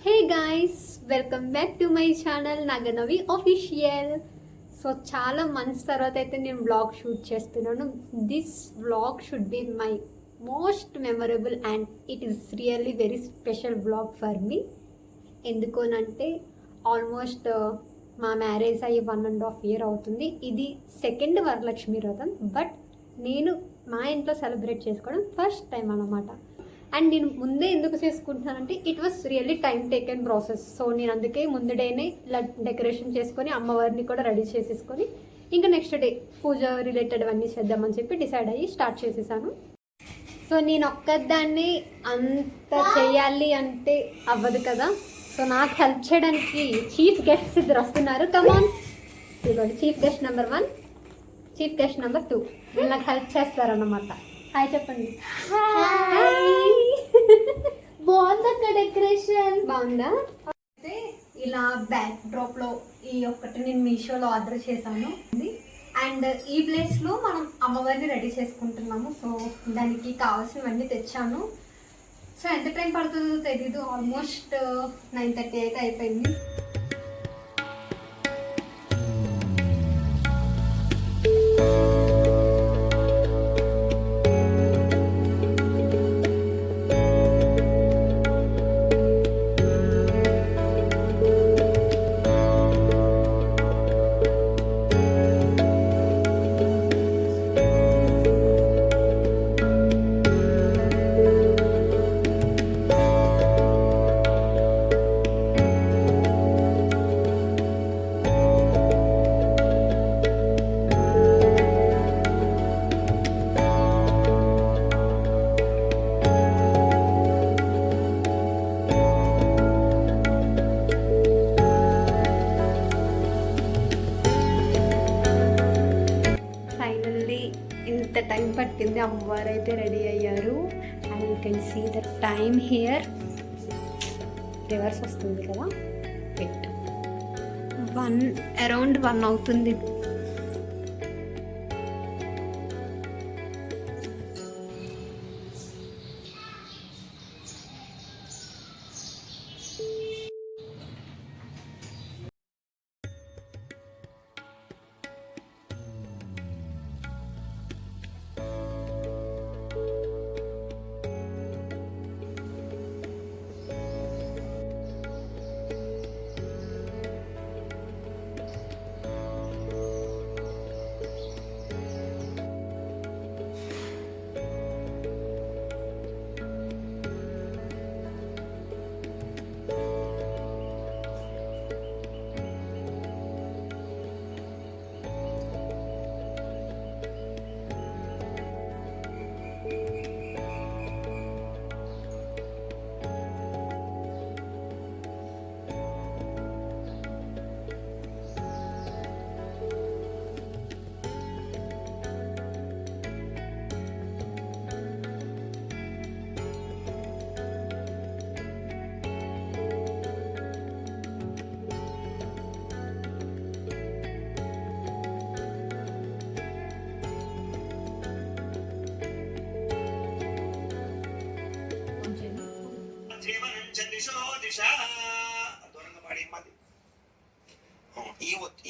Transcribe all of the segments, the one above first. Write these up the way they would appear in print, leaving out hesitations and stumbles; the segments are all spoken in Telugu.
Hey guys, welcome back to my channel Naganavi official. So చాలా మంత్స్ తర్వాత అయితే నేను వ్లాగ్ షూట్ చేస్తున్నాను. This vlog should be my most memorable and it is really very special vlog for me. ఎందుకోనంటే ఆల్మోస్ట్ మా మ్యారేజ్ అయ్యి 1.5 year అవుతుంది. ఇది సెకండ్ వరలక్ష్మి వ్రతం, బట్ నేను మా ఇంట్లో సెలబ్రేట్ చేసుకోవడం ఫస్ట్ టైం అన్నమాట. అండ్ నేను ముందే ఎందుకు చేసుకుంటున్నానంటే it was really time taken process. So నేను అందుకే ముందు డేనే ఇలా డెకరేషన్ చేసుకొని అమ్మవారిని కూడా రెడీ చేసేసుకొని ఇంకా నెక్స్ట్ డే పూజ రిలేటెడ్ అవన్నీ చేద్దామని చెప్పి డిసైడ్ అయ్యి స్టార్ట్ చేసేసాను. సో నేను ఒక్కదాన్ని అంత చేయాలి అంటే అవ్వదు కదా. సో నాకు హెల్ప్ చేయడానికి చీఫ్ గెస్ట్స్ ఇద్దరు వస్తున్నారు. కమాన్, ఇదిగోండి chief guest number 1, chief guest number 2. వీళ్ళు నాకు హెల్ప్ చేస్తారన్నమాట. హాయ్ చెప్పండి. బాగుంది అక్క, డెకరేషన్ బాగుందా? అయితే ఇలా బ్యాక్ డ్రాప్ లో ఈ ఒక్కటి నేను మీషోలో ఆర్డర్ చేశాను. అండ్ ఈ ప్లేస్ లో మనం అమ్మవారిని రెడీ చేసుకుంటున్నాము. సో దానికి కావాల్సినవన్నీ తెచ్చాను. సో ఎంత టైం పడుతుందో తెలీదు. ఆల్మోస్ట్ 9:30 అయితే అయిపోయింది. ఇంత టైం పట్టింది. అమ్మవారు అయితే రెడీ అయ్యారు. And you can see the time here. Reverse వస్తుంది కదా, అరౌండ్ 1 అవుతుంది.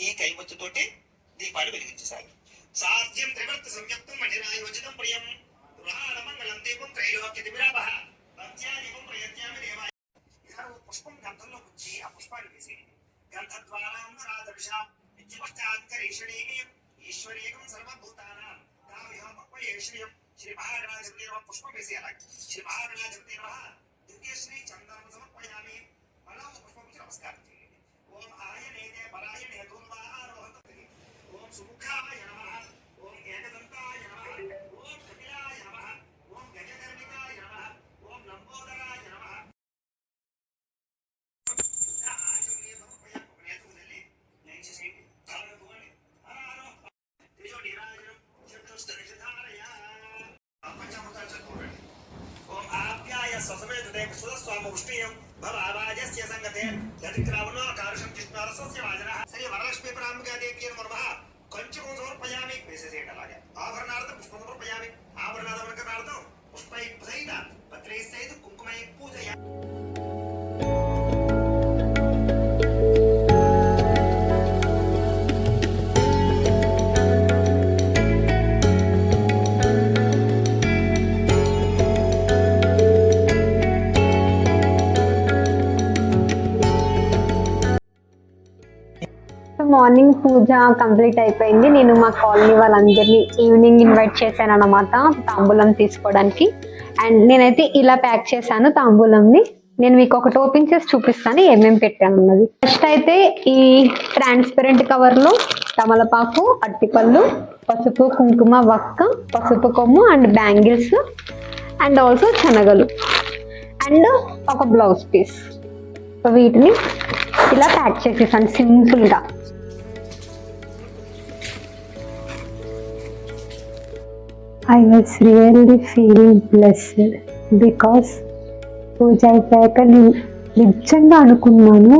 ఈ కైవచ్చుతోటి దీపాలు వెలిగించేసాలి. సాధ్యం త్రివర్త సంయుక్తం మణిరాయోచితం ప్రియం పురాణ మంగళం దీపం త్రైలోక్యతిమిరాపః పంచాదీపం ప్రయత్యామి దేవాయ. పుష్పం గంధంలో వచ్చి ఆ పుష్పాన్ని వేసి గంధద్వారాంగరాధవిషాం విద్యపశ్చాత్కరేషణే ఈశ్వరేకం సర్వభూతానాం తామిహమపయేశ్రియం శ్రీ మహాగణాధిపతే నమః. పుష్పం వేసి అలాగే శ్రీ మహాగణాధిపతే నమః దివ్యశ్రీ చందనం సమర్పయామి. మళ్ళా పుష్పం నమస్కారం చేయండి. ఓం ఆయనేనే పరాయణే ధూమ్వారోహతే. ఓం సుముఖాయ నమః. ఓం ఏకదంతాయ నమః. ఓం కపిలాయ నమః. ఓం గజకర్ణికాయ నమః. ఓం లంబోదరాయ నమః. ఆచమనే సమర్పయామి. నేత్రులెల్లి నైచేసేయండి. తారగోని ఆరో త్రిజోనిరాజనం చతుస్తరిషధారయ. పంచామృతాలు చదువుకోండి. ఓం ఆప్యాయ స్వసమేతదే సుదస్వామ ఉష్ణీయం భవావాజస్య సంగతే యతిక్రావణో కారుషం కృష్ణారసస్య వాజనః. శ్రీ వరలక్ష్మీ ప్రాంబికా దేవి నమః. కొంచెం సమర్పయామి. వేసేసేయండి. అలాగే ఆభరణార్థం పుష్పం సమర్పయామి. ఆభరణార్థం పుష్పై సహిత పత్రై సహిత కుంకుమై పూజయ. మార్నింగ్ పూజ కంప్లీట్ అయిపోయింది. నేను మా కాలనీ వాళ్ళందరినీ ఈవినింగ్ ఇన్వైట్ చేశాను అనమాట తాంబూలం తీసుకోవడానికి. అండ్ నేనైతే ఇలా ప్యాక్ చేశాను తాంబూలంని. నేను మీకు ఒకటి ఓపెన్ చేసి చూపిస్తాను ఏమేమి పెట్టాను అన్నది. ఫస్ట్ అయితే ఈ ట్రాన్స్పరెంట్ కవర్లో తమలపాకు, అట్టిపళ్ళు, పసుపు, కుంకుమ, వక్క, పసుపు కొమ్ము అండ్ బ్యాంగిల్స్ అండ్ ఆల్సో శనగలు అండ్ ఒక బ్లౌజ్ పీస్. సో వీటిని ఇలా ప్యాక్ చేసేసాను సింపుల్గా. I was really feeling blessed because puja అయిపోయాక నేను నిజంగా అనుకున్నాను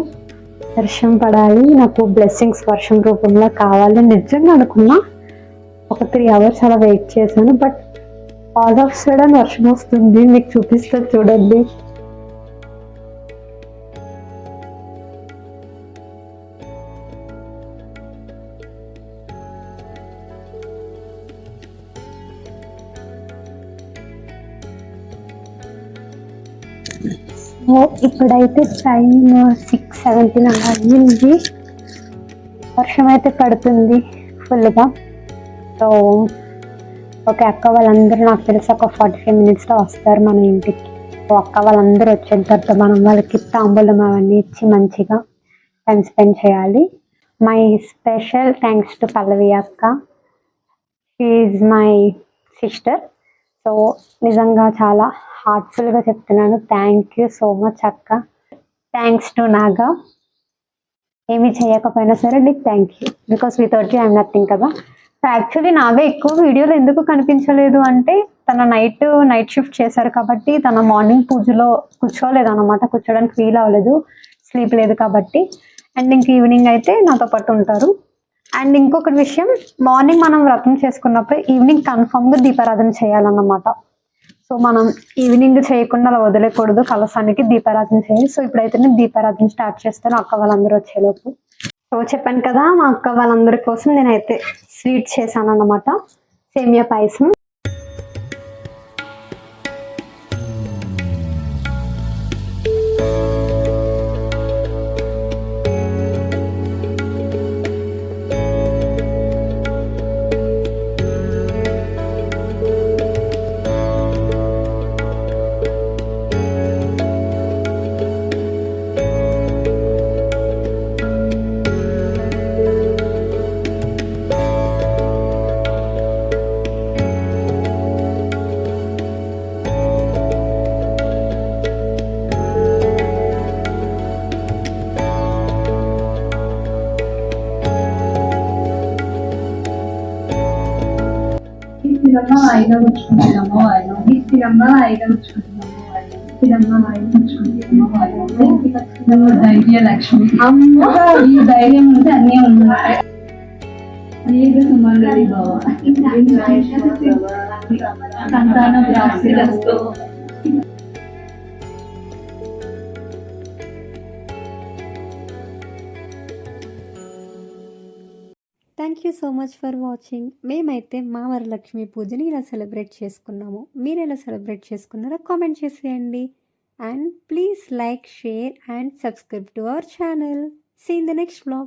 వర్షం పడాలి, నాకు బ్లెస్సింగ్స్ వర్షం రూపంలో కావాలని నిజంగా అనుకున్నా. ఒక 3 hours అలా వెయిట్ చేశాను. బట్ ఆల్ ఆఫ్ సడన్ వర్షం వస్తుంది. మీకు చూపిస్తా చూడండి. ఇప్పుడైతే టైం 6:17 అలా అయ్యింది. వర్షం అయితే పడుతుంది ఫుల్గా. సో ఓకే, అక్క వాళ్ళందరూ నాకు తెలిసి ఒక 45 minutesలో వస్తారు మన ఇంటికి. సో అక్క వాళ్ళందరూ వచ్చిన తర్వాత మనం వాళ్ళకి తాంబూలం అవన్నీ ఇచ్చి మంచిగా టైం స్పెండ్ చేయాలి. మై స్పెషల్ థ్యాంక్స్ టు పల్లవి అక్క. She is my sister. So నిజంగా చాలా హార్ట్ఫుల్గా చెప్తున్నాను. థ్యాంక్ యూ సో మచ్ అక్క. Thanks to Naga. ఏమి చేయకపోయినా సరే నీకు thank you, because without you I'm nothing కదా. సో యాక్చువల్లీ నాగా ఎక్కువ వీడియోలో ఎందుకు కనిపించలేదు అంటే తన నైట్ షిఫ్ట్ చేశారు కాబట్టి తన మార్నింగ్ పూజలో కూర్చోలేదు అనమాట. కూర్చోడానికి ఫీల్ అవ్వలేదు, స్లీప్ లేదు కాబట్టి. అండ్ ఇంక ఈవినింగ్ అయితే నాతో పాటు ఉంటారు. అండ్ ఇంకొక విషయం, మార్నింగ్ మనం వ్రతం చేసుకున్నప్పుడు ఈవినింగ్ కన్ఫామ్గా దీపారాధన చేయాలన్నమాట. సో మనం ఈవినింగ్ చేయకుండా అలా వదిలేకూడదు, కలసానికి దీపారాధన చేయాలి. సో ఇప్పుడైతే నేను దీపారాధన స్టార్ట్ చేస్తాను అక్క వాళ్ళందరూ వచ్చేలోపు. సో చెప్పాను కదా, మా అక్క వాళ్ళందరి కోసం నేనైతే స్వీట్ చేశాను అన్నమాట, సేమియా పాయసం. ధైర్యలక్ష్మి ఈ ధైర్యం ఉంటే అన్నీ ఉన్నాయి. సంతాన ప్రాప్తిరస్తు. Thank you so much for watching. మేమైతే మా వరలక్ష్మి పూజని ఇలా సెలబ్రేట్ చేసుకున్నాము. మీరు ఎలా సెలబ్రేట్ చేసుకున్నారో కామెంట్ చేసేయండి. And please like, share and subscribe to our channel. See in the next vlog.